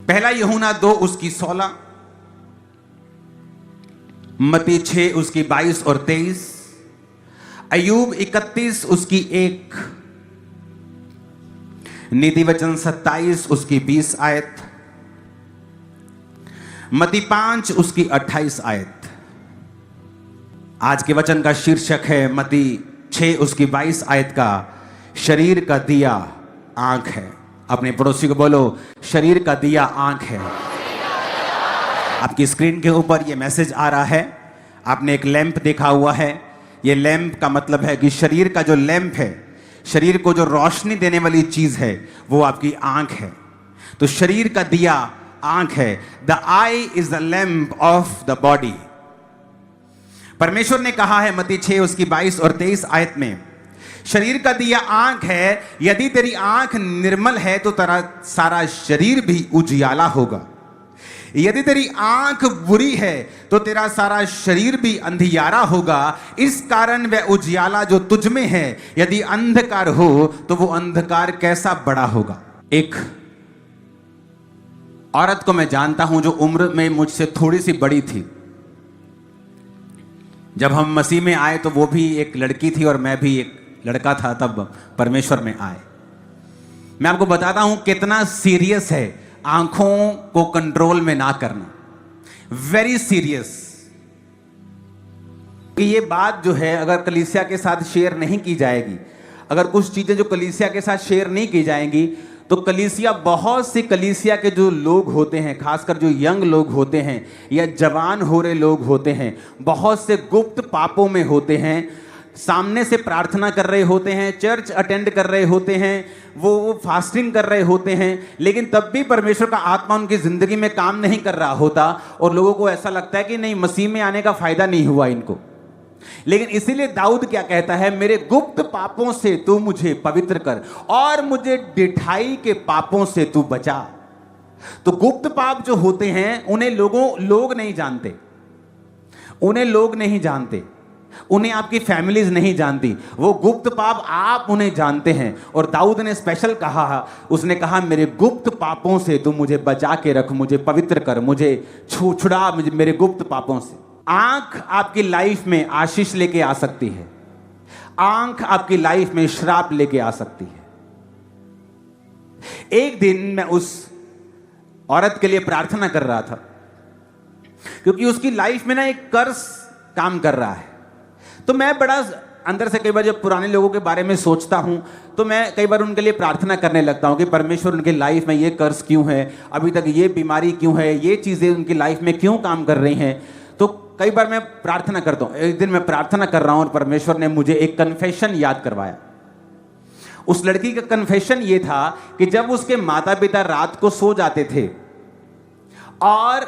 पहला यूहन्ना 2 उसकी 16, मत्ती 6 उसकी 22 और 23, अय्यूब 31 उसकी 1, नीति वचन 27 उसकी 20 आयत, मत्ती 5 उसकी 28 आयत। आज के वचन का शीर्षक है मत्ती 6 उसकी 22 आयत का, शरीर का दिया आंख है। अपने पड़ोसी को बोलो, शरीर का दिया आंख है। आपकी स्क्रीन के ऊपर ये मैसेज आ रहा है। आपने एक लैंप देखा हुआ है। ये लैंप का मतलब है कि शरीर का जो लैंप है, शरीर को जो रोशनी देने वाली चीज है, वो आपकी आंख है। तो शरीर का दिया आंख है। The I is the lamp of the body. परमेश्वर ने कहा है मत्ती 6 उसकी 22 और 23 आयत में, शरीर का दिया आंख है। यदि तेरी आंख निर्मल है तो तेरा सारा शरीर भी उजियाला होगा। यदि तेरी आंख बुरी है तो तेरा सारा शरीर भी अंधियारा होगा। इस कारण वह उजियाला जो तुझ में है, यदि अंधकार हो तो वो अंधकार कैसा बड़ा होगा। एक औरत को मैं जानता हूं जो उम्र में मुझसे थोड़ी सी बड़ी थी। जब हम मसीह में आए तो वो भी एक लड़की थी और मैं भी एक लड़का था तब परमेश्वर में आए। मैं आपको बताता हूं कितना सीरियस है आंखों को कंट्रोल में ना करना। Very serious. ये बात जो है अगर कलीसिया के साथ शेयर नहीं की जाएगी, अगर कुछ चीजें जो कलीसिया के साथ शेयर नहीं की जाएंगी, तो कलीसिया, बहुत सी कलीसिया के जो लोग होते हैं, खासकर जो यंग लोग होते हैं या जवान हो रहे लोग होते हैं, बहुत से गुप्त पापों में होते हैं। सामने से प्रार्थना कर रहे होते हैं, चर्च अटेंड कर रहे होते हैं, वो फास्टिंग कर रहे होते हैं, लेकिन तब भी परमेश्वर का आत्मा उनकी जिंदगी में काम नहीं कर रहा होता और लोगों को ऐसा लगता है कि नहीं, मसीह में आने का फायदा नहीं हुआ इनको। लेकिन इसीलिए दाऊद क्या कहता है, मेरे गुप्त पापों से तू मुझे पवित्र कर और मुझे डिठाई के पापों से तू बचा। तो गुप्त पाप जो होते हैं उन्हें लोग नहीं जानते, उन्हें लोग नहीं जानते, उन्हें आपकी फैमिलीज नहीं जानती। वो गुप्त पाप आप उन्हें जानते हैं। और दाऊद ने स्पेशल कहा, उसने कहा मेरे गुप्त पापों से तू मुझे बचा के रख, मुझे पवित्र कर, मुझे छुड़ा मेरे गुप्त पापों से। आंख आपकी लाइफ में आशीष लेके आ सकती है, आंख आपकी लाइफ में श्राप लेके आ सकती है। एक दिन मैं उस औरत के लिए प्रार्थना कर रहा था क्योंकि उसकी लाइफ में ना एक कर्ज काम कर रहा है। तो मैं बड़ा अंदर से कई बार जब पुराने लोगों के बारे में सोचता हूं तो मैं कई बार उनके लिए प्रार्थना करने लगता हूं कि परमेश्वर उनके लाइफ में ये कर्ज क्यों है, अभी तक ये बीमारी क्यों है, ये चीजें उनकी लाइफ में क्यों काम कर रही हैं। तो कई बार मैं प्रार्थना करता हूं। एक दिन मैं प्रार्थना कर रहा हूं और परमेश्वर ने मुझे एक कन्फेशन याद करवाया। उस लड़की का कन्फेशन ये था कि जब उसके माता पिता रात को सो जाते थे और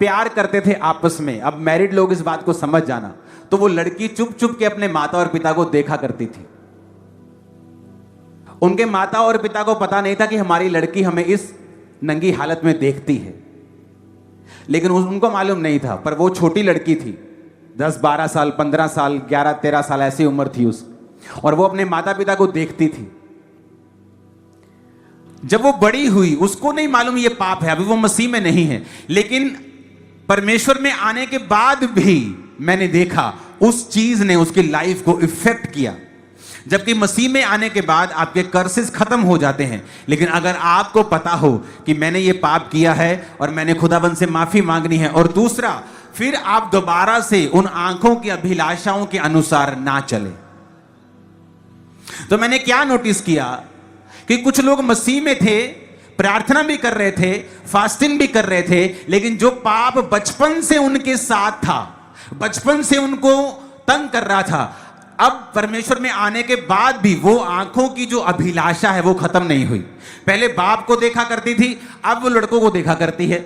प्यार करते थे आपस में, अब मैरिड लोग इस बात को समझ जाना, तो वो लड़की चुप चुप के अपने माता और पिता को देखा करती थी। उनके माता और पिता को पता नहीं था कि हमारी लड़की हमें इस नंगी हालत में देखती है, लेकिन उनको मालूम नहीं था। पर वो छोटी लड़की थी, 10-12 साल, 15 साल, 11-13 साल ऐसी उम्र थी उसकी, और वो अपने माता पिता को देखती थी। जब वो बड़ी हुई, उसको नहीं मालूम ये पाप है, अभी वो मसीह में नहीं है, लेकिन परमेश्वर में आने के बाद भी मैंने देखा उस चीज ने उसकी लाइफ को इफेक्ट किया। जबकि मसीह में आने के बाद आपके कर्सेस खत्म हो जाते हैं, लेकिन अगर आपको पता हो कि मैंने ये पाप किया है और मैंने खुदाबंद से माफी मांगनी है, और दूसरा फिर आप दोबारा से उन आंखों की अभिलाषाओं के अनुसार ना चले। तो मैंने क्या नोटिस किया कि कुछ लोग मसीह में थे, प्रार्थना भी कर रहे थे, फास्टिंग भी कर रहे थे, लेकिन जो पाप बचपन से उनके साथ था, बचपन से उनको तंग कर रहा था, अब परमेश्वर में आने के बाद भी वो आंखों की जो अभिलाषा है वो खत्म नहीं हुई। पहले बाप को देखा करती थी, अब वो लड़कों को देखा करती है।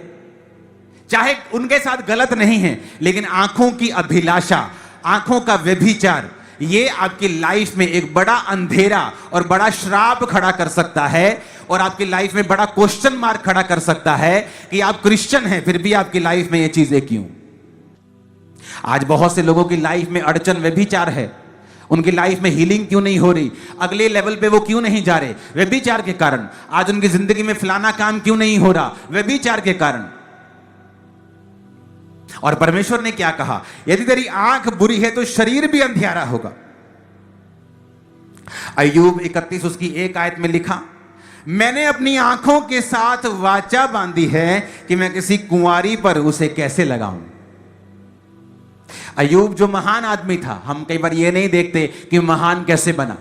चाहे उनके साथ गलत नहीं है, लेकिन आंखों की अभिलाषा, आंखों का व्यभिचार, ये आपकी लाइफ में एक बड़ा अंधेरा और बड़ा श्राप खड़ा कर सकता है, और आपकी लाइफ में बड़ा क्वेश्चन मार्क खड़ा कर सकता है कि आप क्रिश्चियन हैं फिर भी आपकी लाइफ में ये चीजें क्यों। आज बहुत से लोगों की लाइफ में अड़चन व्यभिचार है, उनकी लाइफ में हीलिंग क्यों नहीं हो रही, अगले लेवल पे वो क्यों नहीं जा रहे, व्यभिचार के कारण। आज उनकी जिंदगी में फलाना काम क्यों नहीं हो रहा, व्यभिचार के कारण। और परमेश्वर ने क्या कहा, यदि तेरी आंख बुरी है तो शरीर भी अंधियारा होगा। अय्यूब 31 उसकी 1 आयत में लिखा, मैंने अपनी आंखों के साथ वाचा बांधी है कि मैं किसी कुंवारी पर उसे कैसे लगाऊं। अय्यूब जो महान आदमी था, हम कई बार ये नहीं देखते कि महान कैसे बना,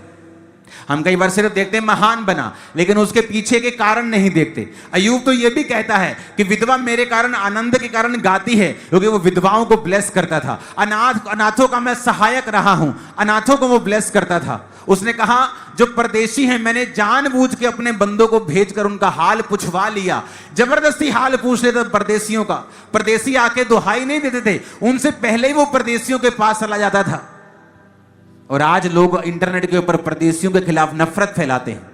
हम कई बार सिर्फ देखते हैं महान बना, लेकिन उसके पीछे के कारण नहीं देखते। अय्यूब तो ये भी कहता है कि विधवा मेरे कारण, आनंद के कारण गाती है, क्योंकि वो विधवाओं को ब्लेस करता था। अनाथों का मैं सहायक रहा हूं, अनाथों को वो ब्लेस करता था। उसने कहा जो परदेशी हैं, मैंने जानबूझ के अपने बंदों को भेजकर उनका हाल पूछवा लिया। जबरदस्ती हाल पूछ लेते परदेशियों का, परदेशी आके दुहाई नहीं देते थे, उनसे पहले ही वो परदेशियों के पास चला जाता था। और आज लोग इंटरनेट के ऊपर परदेशियों के खिलाफ नफरत फैलाते हैं।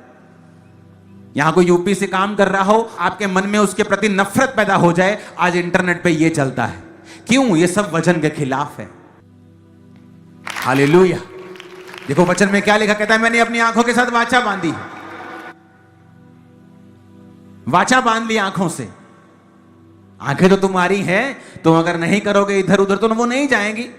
यहां कोई यूपी से काम कर रहा हो, आपके मन में उसके प्रति नफरत पैदा हो जाए, आज इंटरनेट पे ये चलता है। क्यों? ये सब वचन के खिलाफ है। हालेलुया। देखो वचन में क्या लिखा, कहता है मैंने अपनी आंखों के साथ वाचा बांधी, वाचा बांध ली आंखों से। आंखें तो तुम्हारी हैं, तुम अगर नहीं करोगे इधर उधर तो वो नहीं जाएंगी।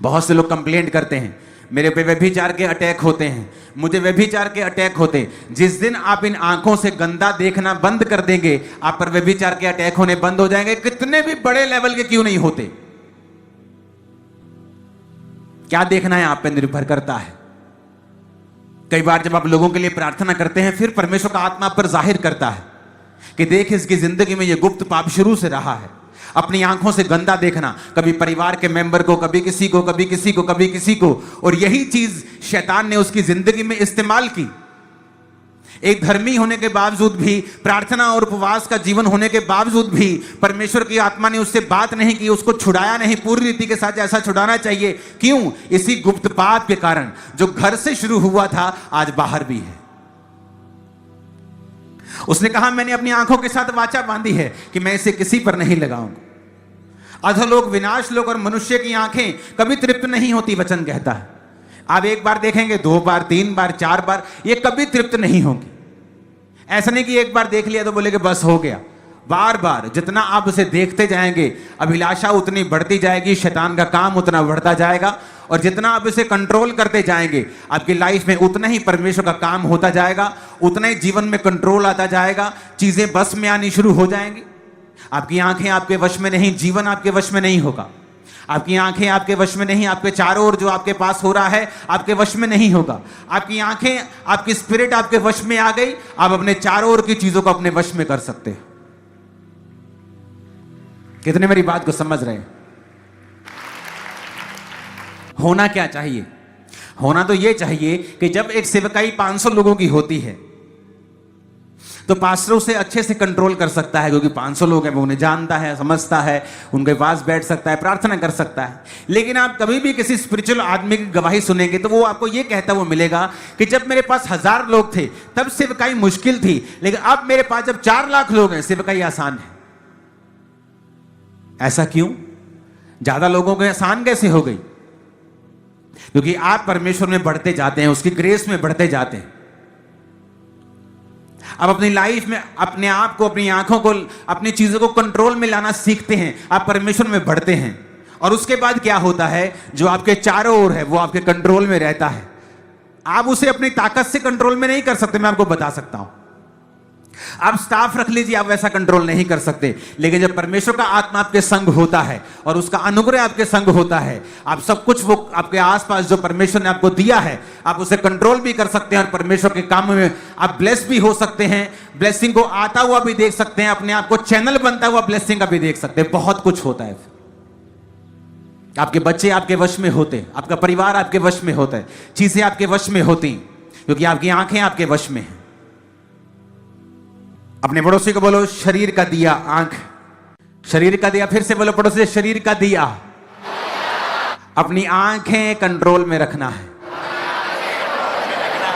बहुत से लोग कंप्लेंट करते हैं, मेरे पे व्यभिचार के अटैक होते हैं, मुझे व्यभिचार के अटैक होते हैं। जिस दिन आप इन आंखों से गंदा देखना बंद कर देंगे, आप पर व्यभिचार के अटैक होने बंद हो जाएंगे, कितने भी बड़े लेवल के क्यों नहीं होते। क्या देखना है आप पे निर्भर करता है। कई बार जब आप लोगों के लिए प्रार्थना करते हैं, फिर परमेश्वर का आत्मा आप पर जाहिर करता है कि देख इसकी जिंदगी में ये गुप्त पाप शुरू से रहा है। अपनी आंखों से गंदा देखना, कभी परिवार के मेंबर को, कभी किसी को, कभी किसी को, कभी किसी को, और यही चीज शैतान ने उसकी जिंदगी में इस्तेमाल की। एक धर्मी होने के बावजूद भी, प्रार्थना और उपवास का जीवन होने के बावजूद भी परमेश्वर की आत्मा ने उससे बात नहीं की, उसको छुड़ाया नहीं पूरी रीति के साथ जैसा छुड़ाना चाहिए। क्यों? इसी गुप्त पाप के कारण जो घर से शुरू हुआ था आज बाहर भी है। उसने कहा मैंने अपनी आंखों के साथ वाचा बांधी है कि मैं इसे किसी पर नहीं लगाऊंगा। अधोलोक, विनाश लोक और मनुष्य की आंखें कभी तृप्त नहीं होती, वचन कहता है। आप एक बार देखेंगे, 2 बार, 3 बार, 4 बार, ये कभी तृप्त नहीं होगी। ऐसा नहीं कि एक बार देख लिया तो बोले कि बस हो गया। बार बार जितना आप उसे देखते जाएंगे, अभिलाषा उतनी बढ़ती जाएगी, शैतान का काम उतना बढ़ता जाएगा, और जितना आप इसे कंट्रोल करते जाएंगे, आपकी लाइफ में उतना ही परमेश्वर का काम होता जाएगा, उतना ही जीवन में कंट्रोल आता जाएगा, चीजें बस में आनी शुरू हो जाएंगी। आपकी आंखें आपके वश में नहीं, जीवन आपके वश में नहीं होगा। आपकी आंखें आपके वश में नहीं, आपके चारों ओर जो आपके पास हो रहा है आपके वश में नहीं होगा। आपकी आंखें, आपकी स्पिरिट आपके वश में आ गई, आप अपने चारों ओर की चीजों को अपने वश में कर सकते हैं। कितने मेरी बात को समझ रहे हैं? होना क्या चाहिए? होना तो यह चाहिए कि जब एक सेवकाई 500 लोगों की होती है तो पास्टर उसे अच्छे से कंट्रोल कर सकता है, क्योंकि 500 लोग हैं, वो उन्हें जानता है, समझता है, उनके पास बैठ सकता है, प्रार्थना कर सकता है। लेकिन आप कभी भी किसी स्पिरिचुअल आदमी की गवाही सुनेंगे तो वो आपको ये कहता वो मिलेगा कि जब मेरे पास 1000 लोग थे तब सेवकाई मुश्किल थी, लेकिन अब मेरे पास जब 4 लाख लोग हैं सेवकाई आसान है। ऐसा क्यों? ज्यादा लोगों को आसान कैसे हो गई? क्योंकि आप परमेश्वर में बढ़ते जाते हैं, उसकी ग्रेस में बढ़ते जाते हैं। आप अपनी लाइफ में अपने आप को, अपनी आंखों को, अपनी चीजों को कंट्रोल में लाना सीखते हैं, आप परमेश्वर में बढ़ते हैं। और उसके बाद क्या होता है, जो आपके चारों ओर है वो आपके कंट्रोल में रहता है। आप उसे अपनी ताकत से कंट्रोल में नहीं कर सकते, मैं आपको बता सकता हूं। आप स्टाफ रख लीजिए, आप वैसा कंट्रोल नहीं कर सकते। लेकिन जब परमेश्वर का आत्मा आपके संग होता है और उसका अनुग्रह आपके संग होता है, आप सब कुछ वो आपके आसपास जो परमेश्वर ने आपको दिया है, आप उसे कंट्रोल भी कर सकते हैं और परमेश्वर के काम में आप ब्लेस भी हो सकते हैं। ब्लेसिंग को आता हुआ भी देख सकते हैं, अपने आप को चैनल बनता हुआ ब्लेसिंग का भी देख सकते हैं। बहुत कुछ होता है। आपके बच्चे आपके वश में होते, आपका परिवार आपके वश में होता है, चीजें आपके वश में होती, क्योंकि आपकी आंखें आपके वश में हैं। अपने पड़ोसी को बोलो, शरीर का दिया आंख, शरीर का दिया। फिर से बोलो पड़ोसी, शरीर का दिया। अपनी आंखें कंट्रोल में रखना है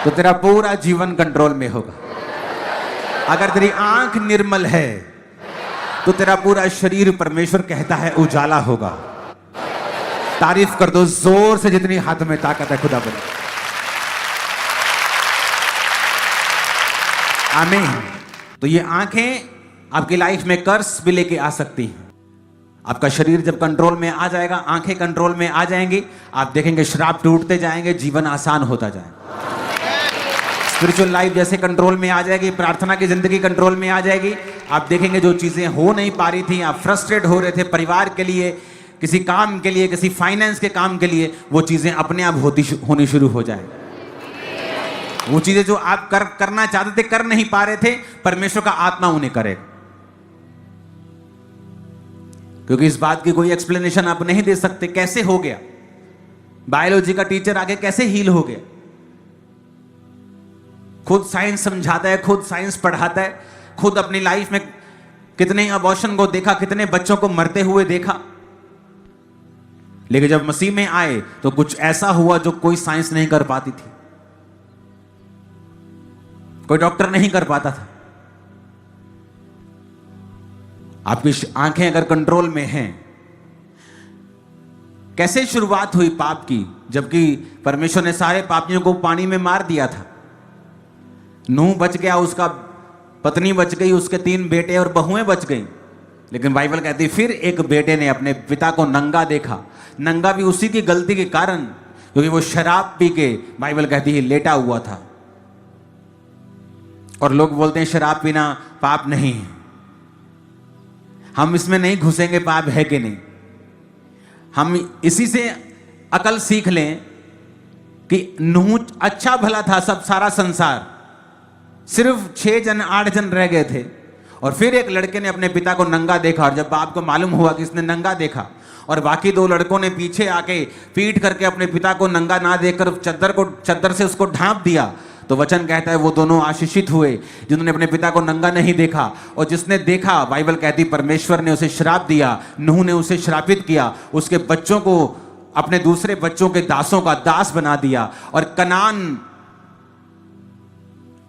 तो तेरा पूरा जीवन कंट्रोल में होगा। अगर तेरी आंख निर्मल है तो तेरा पूरा शरीर, परमेश्वर कहता है, उजाला होगा। तारीफ कर दो जोर से जितनी हाथ में ताकत है खुदा बने। आमीन। तो ये आंखें आपकी लाइफ में कर्स भी लेके आ सकती हैं। आपका शरीर जब कंट्रोल में आ जाएगा, आंखें कंट्रोल में आ जाएंगी, आप देखेंगे श्राप टूटते जाएंगे, जीवन आसान होता जाएगा। स्पिरिचुअल लाइफ जैसे कंट्रोल में आ जाएगी, प्रार्थना की जिंदगी कंट्रोल में आ जाएगी, आप देखेंगे जो चीजें हो नहीं पा रही थी, आप फ्रस्ट्रेट हो रहे थे परिवार के लिए, किसी काम के लिए, किसी फाइनेंस के काम के लिए, वो चीजें अपने आप होनी शुरू हो जाए। वो चीजें जो आप करना चाहते थे, कर नहीं पा रहे थे, परमेश्वर का आत्मा उन्हें करेगा। क्योंकि इस बात की कोई एक्सप्लेनेशन आप नहीं दे सकते कैसे हो गया। बायोलॉजी का टीचर आगे कैसे हील हो गया, खुद साइंस समझाता है, खुद साइंस पढ़ाता है, खुद अपनी लाइफ में कितने अबॉर्शन को देखा, कितने बच्चों को मरते हुए देखा। लेकिन जब मसीह में आए तो कुछ ऐसा हुआ जो कोई साइंस नहीं कर पाती थी, कोई डॉक्टर नहीं कर पाता था। आपकी आंखें अगर कंट्रोल में हैं, कैसे शुरुआत हुई पाप की, जबकि परमेश्वर ने सारे पापियों को पानी में मार दिया था। नूह बच गया, उसका पत्नी बच गई, उसके 3 बेटे और बहुएं बच गई। लेकिन बाइबल कहती है फिर एक बेटे ने अपने पिता को नंगा देखा। नंगा भी उसी की गलती के कारण, क्योंकि वो शराब पी के, बाइबल कहती है, लेटा हुआ था। और लोग बोलते हैं शराब पीना पाप नहीं है। हम इसमें नहीं घुसेंगे पाप है कि नहीं। हम इसी से अकल सीख लें कि नूह अच्छा भला था, सब सारा संसार, सिर्फ 6 जन 8 जन रह गए थे। और फिर एक लड़के ने अपने पिता को नंगा देखा, और जब बाप को मालूम हुआ कि इसने नंगा देखा, और बाकी 2 लड़कों ने पीछे आके पीट करके अपने पिता को नंगा ना देखकर चद्दर से उसको ढांप दिया, तो वचन कहता है वो दोनों आशीषित हुए जिन्होंने अपने पिता को नंगा नहीं देखा। और जिसने देखा, बाइबल कहती परमेश्वर ने उसे श्राप दिया, नूह ने उसे श्रापित किया, उसके बच्चों को अपने दूसरे बच्चों के दासों का दास बना दिया। और कनान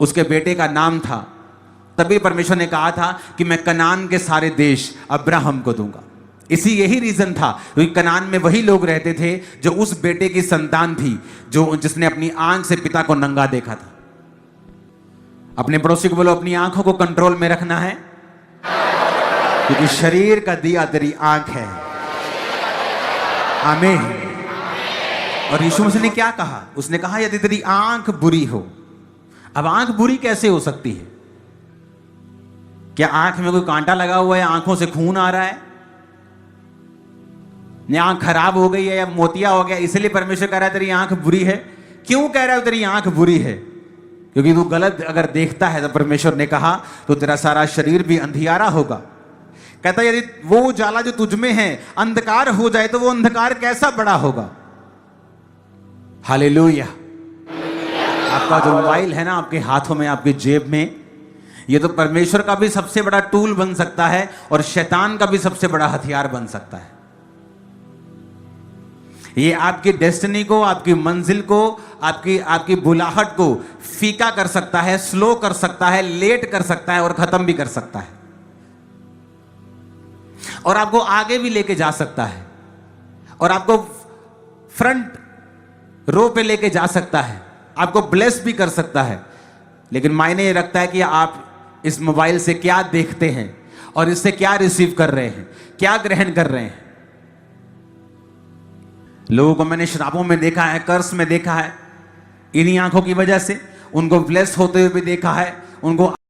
उसके बेटे का नाम था। तभी परमेश्वर ने कहा था कि मैं कनान के सारे देश अब्राहम को दूंगा। यही रीजन था, क्योंकि कनान में वही लोग रहते थे जो उस बेटे की संतान थी, जिसने अपनी आंख से पिता को नंगा देखा था। अपने पड़ोसी को बोलो अपनी आंखों को कंट्रोल में रखना है, क्योंकि शरीर का दिया तेरी आंख है। आमीन। और यीशु मसीह ने क्या कहा? उसने कहा यदि तेरी आंख बुरी हो। अब आंख बुरी कैसे हो सकती है? क्या आंख में कोई कांटा लगा हुआ है, आंखों से खून आ रहा है, या आंख खराब हो गई है, या मोतिया हो गया, इसलिए परमेश्वर कह रहा है तेरी आंख बुरी है? क्यों कह रहा है तेरी आंख बुरी है? क्योंकि तू गलत अगर देखता है, तो परमेश्वर ने कहा तो तेरा सारा शरीर भी अंधियारा होगा। कहता यदि वो उजाला जो तुझ में है अंधकार हो जाए, तो वो अंधकार कैसा बड़ा होगा। हालेलुया। आपका जो मोबाइल है ना, आपके हाथों में, आपके जेब में, ये तो परमेश्वर का भी सबसे बड़ा टूल बन सकता है, और शैतान का भी सबसे बड़ा हथियार बन सकता है। ये आपकी डेस्टिनी को, आपकी मंजिल को, आपकी बुलाहट को फीका कर सकता है, स्लो कर सकता है, लेट कर सकता है, और खत्म भी कर सकता है, और आपको आगे भी लेके जा सकता है, और आपको फ्रंट रो पे लेके जा सकता है, आपको ब्लेस भी कर सकता है। लेकिन मायने ये रखता है कि आप इस मोबाइल से क्या देखते हैं, और इससे क्या रिसीव कर रहे हैं, क्या ग्रहण कर रहे हैं। लोगों को मैंने श्रापों में देखा है, कर्स में देखा है, इन्हीं आंखों की वजह से। उनको ब्लेस होते हुए भी देखा है, उनको